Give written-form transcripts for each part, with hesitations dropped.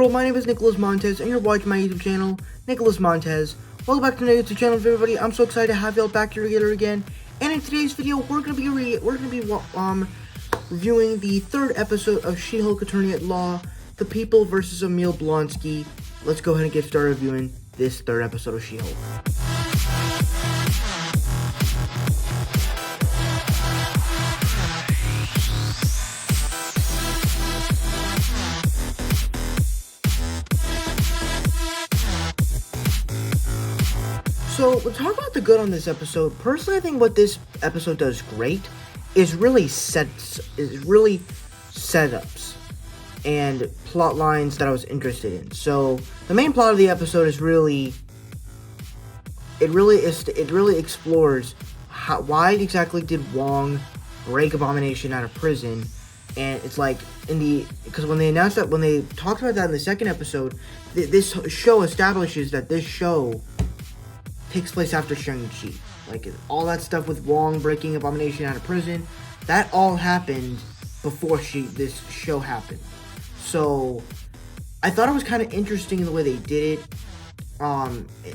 world, my name is Nicholas Montez, and you're watching my YouTube channel, Nicholas Montez. Welcome back to my YouTube channel, everybody. I'm so excited to have y'all back here together again. And in today's video, we're gonna be reviewing the third episode of She-Hulk Attorney at Law, The People vs. Emil Blonsky. Let's go ahead and get started reviewing this third episode of She-Hulk. So, we'll talk about the good on this episode. Personally, I think what this episode does great is really setups and plot lines that I was interested in. So, the main plot of the episode is really explores why exactly did Wong break Abomination out of prison. And it's like because when they talked about that in the second episode, this show establishes that this show takes place after Shang-Chi. Like, all that stuff with Wong breaking Abomination out of prison, that all happened before this show happened. So, I thought it was kind of interesting in the way they did it,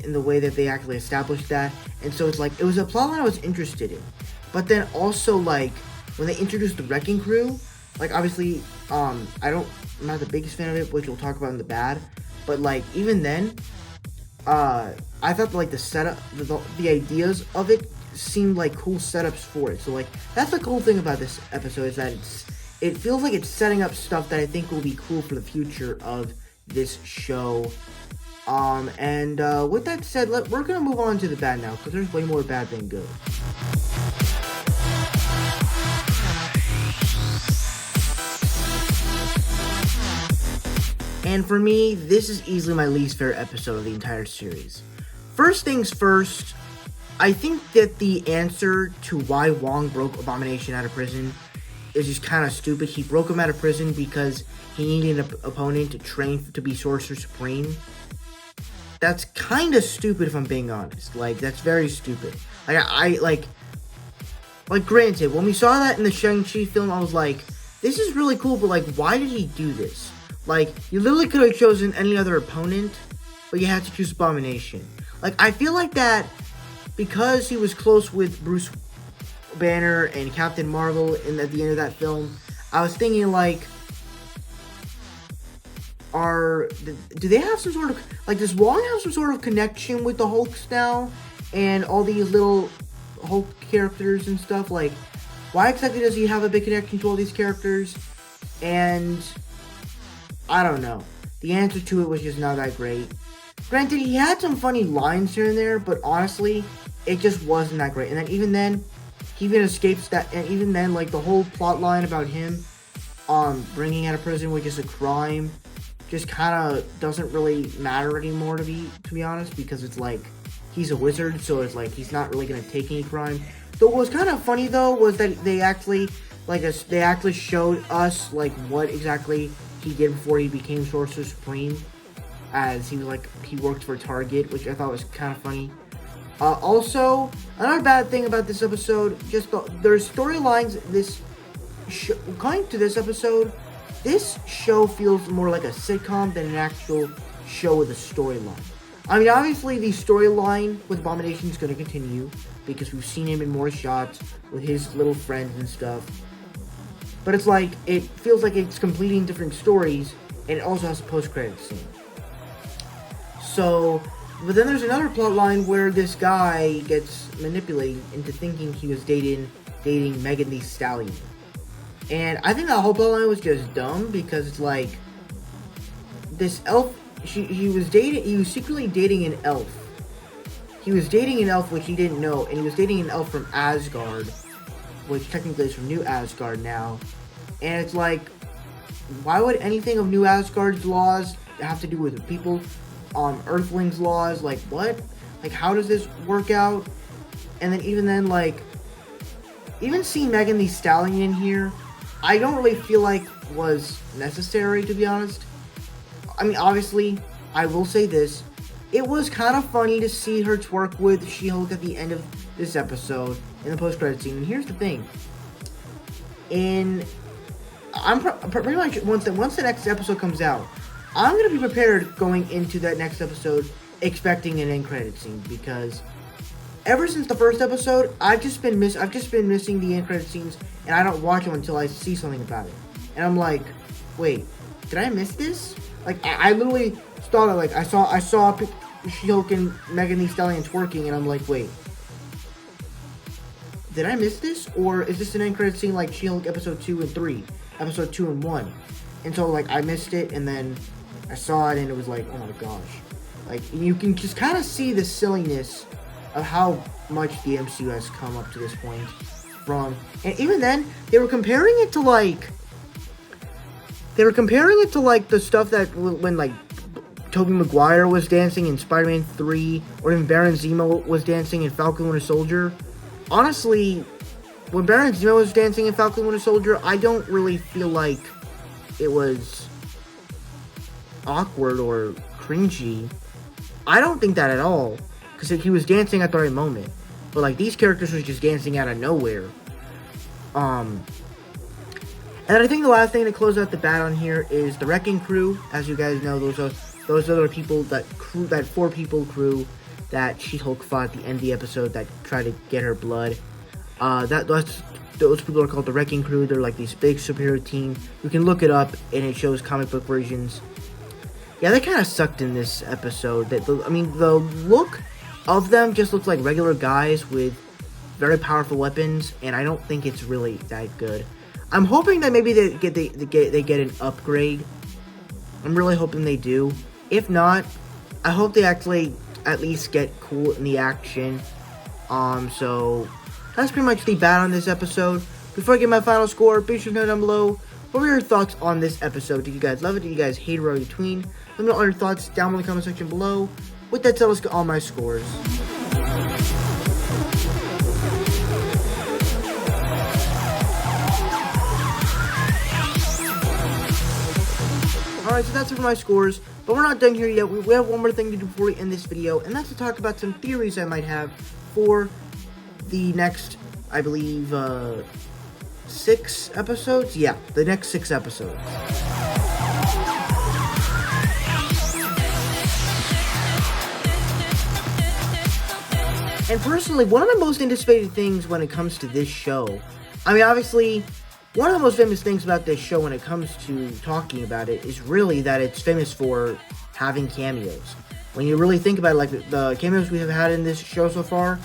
in the way that they actually established that. And so it's like, it was a plotline I was interested in. But then also, like, when they introduced the Wrecking Crew, like, obviously, I'm not the biggest fan of it, which we'll talk about in the bad. But, like, even then, I thought, like, the setup, the ideas of it seemed like cool setups for it. So, like, that's the cool thing about this episode, is that it feels like it's setting up stuff that I think will be cool for the future of this show. With that said, we're gonna move on to the bad now, because there's way more bad than good. And for me, this is easily my least favorite episode of the entire series. First things first, I think that the answer to why Wong broke Abomination out of prison is just kind of stupid. He broke him out of prison because he needed an opponent to train to be Sorcerer Supreme. That's kind of stupid, if I'm being honest. Like, that's very stupid. Like, granted, when we saw that in the Shang-Chi film, I was like, this is really cool, but, like, why did he do this? Like, you literally could have chosen any other opponent, but you had to choose Abomination. Like, I feel like that, because he was close with Bruce Banner and Captain Marvel at the end of that film, I was thinking, like, do they have some sort of, like, does Wong have some sort of connection with the Hulks now, and all these little Hulk characters and stuff? Like, why exactly does he have a big connection to all these characters? And I don't know. The answer to it was just not that great. Granted, he had some funny lines here and there, but honestly, it just wasn't that great. And then even then, he even escapes that. And even then, like, the whole plot line about him bringing out of prison, which is a crime, just kind of doesn't really matter anymore, to be honest, because it's like, he's a wizard, so it's like, he's not really going to take any crime. So what was kind of funny, though, was that they actually showed us, like, what exactly he did before he became Sorcerer Supreme, as he worked for Target, which I thought was kind of funny. Also, another bad thing about this episode, there's storylines. Coming to this episode, this show feels more like a sitcom than an actual show with a storyline. I mean, obviously, the storyline with Abomination is going to continue, because we've seen him in more shots with his little friends and stuff. But it's like, it feels like it's completing different stories, and it also has a post-credits scene. So, but then there's another plot line where this guy gets manipulated into thinking he was dating Megan Thee Stallion. And I think that whole plot line was just dumb, because it's like, this elf, he was secretly dating an elf. He was dating an elf which he didn't know, and he was dating an elf from Asgard, which technically is from New Asgard now. And it's like, why would anything of New Asgard's laws have to do with people, Earthlings' laws? Like, what? Like, how does this work out? And then even then, like, even seeing Megan Thee Stallion in here, I don't really feel like was necessary, to be honest. I mean, obviously, I will say this, it was kind of funny to see her twerk with She-Hulk at the end of this episode in the post-credit scene. And here's the thing, I'm pretty much once the next episode comes out, I'm gonna be prepared going into that next episode, expecting an end credit scene, because ever since the first episode, I've just been missing the end credit scenes, and I don't watch them until I see something about it, and I'm like, wait, did I miss this? Like, I literally thought, like, I saw She-Hulk and Megan Thee Stallion twerking, and I'm like, wait, did I miss this? Or is this an end credit scene like She-Hulk episode 2 and 3, episode 2 and 1? And so, like, I missed it, and then I saw it, and it was like, oh my gosh. Like, you can just kind of see the silliness of how much the MCU has come up to this point from. And even then, they were comparing it to, like, the stuff that when, like, Tobey Maguire was dancing in Spider-Man 3, or when Baron Zemo was dancing in Falcon Winter Soldier. Honestly, when Baron Zemo was dancing in Falcon Winter Soldier, I don't really feel like it was awkward or cringy. I don't think that at all, because he was dancing at the right moment. But, like, these characters were just dancing out of nowhere. And I think the last thing to close out the bat on here is the Wrecking Crew. As you guys know, those are the people, that 4-people crew that She-Hulk fought at the end of the episode that tried to get her blood. Those people are called the Wrecking Crew. They're like this big superhero team. You can look it up, and it shows comic book versions. Yeah, they kind of sucked in this episode. I mean, the look of them just looks like regular guys with very powerful weapons, and I don't think it's really that good. I'm hoping that maybe they get an upgrade. I'm really hoping they do. If not, I hope they actually at least get cool in the action. So that's pretty much the bat on this episode. Before I get my final score, be sure to know down below, what were your thoughts on this episode? Did you guys love it? Did you guys hate it, or in between? Let me know all your thoughts down in the comment section below. With that said, let's get all my scores. Alright, so that's it for my scores, but we're not done here yet. We have one more thing to do before we end this video, and that's to talk about some theories I might have for the next, I believe, 6 episodes? Yeah, the next 6 episodes. And personally, one of the most anticipated things when it comes to this show, I mean, obviously, one of the most famous things about this show when it comes to talking about it is really that it's famous for having cameos. When you really think about it, like the cameos we have had in this show so far,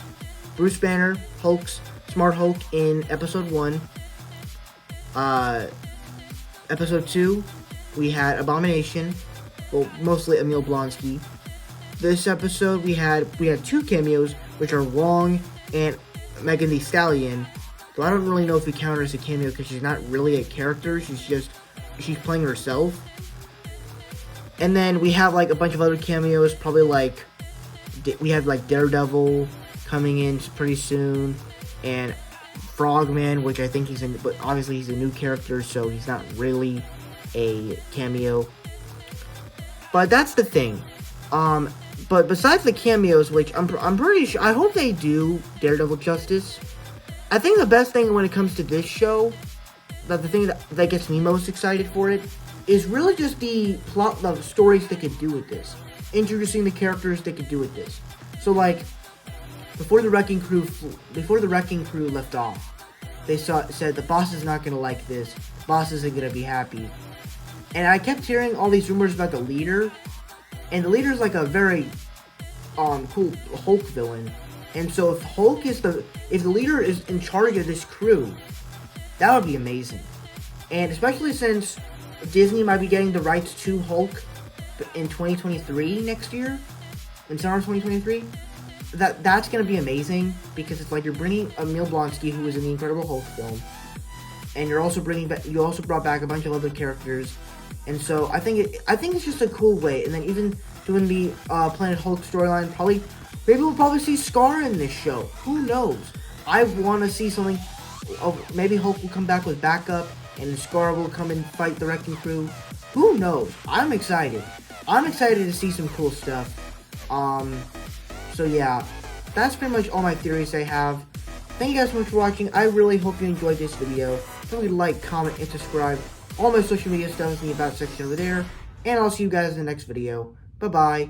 Bruce Banner, Smart Hulk in episode 1. Episode 2, we had Abomination, well, mostly Emil Blonsky. This episode, we had 2 cameos, which are Wong and Megan Thee Stallion. So I don't really know if we count her as a cameo because she's not really a character. She's playing herself. And then we have like a bunch of other cameos. Probably like we have like Daredevil coming in pretty soon, and Frogman, which I think but obviously he's a new character, so he's not really a cameo. But that's the thing. But besides the cameos, which I'm pretty sure, I hope they do Daredevil justice. I think the best thing when it comes to this show, the thing that gets me most excited for it, is really just the plot, the stories they could do with this. Introducing the characters they could do with this. So like, before the Wrecking Crew left off, they said the boss is not gonna like this. The boss isn't gonna be happy. And I kept hearing all these rumors about the leader, and the leader is like a very cool Hulk villain. And so if the leader is in charge of this crew, that would be amazing. And especially since Disney might be getting the rights to Hulk in 2023 next year, in summer 2023, that's going to be amazing, because it's like you're bringing Emil Blonsky, who was in the Incredible Hulk film, and you also brought back a bunch of other characters, and so I think it's just a cool way. And then even doing the Planet Hulk storyline, maybe we'll probably see Scar in this show. Who knows? I want to see something. Maybe Hulk will come back with backup, and Scar will come and fight the Wrecking Crew. Who knows? I'm excited. I'm excited to see some cool stuff. So yeah, that's pretty much all my theories I have. Thank you guys so much for watching. I really hope you enjoyed this video. Don't forget to like, comment, and subscribe. All my social media stuff is in the About section over there. and I'll see you guys in the next video. Bye-bye.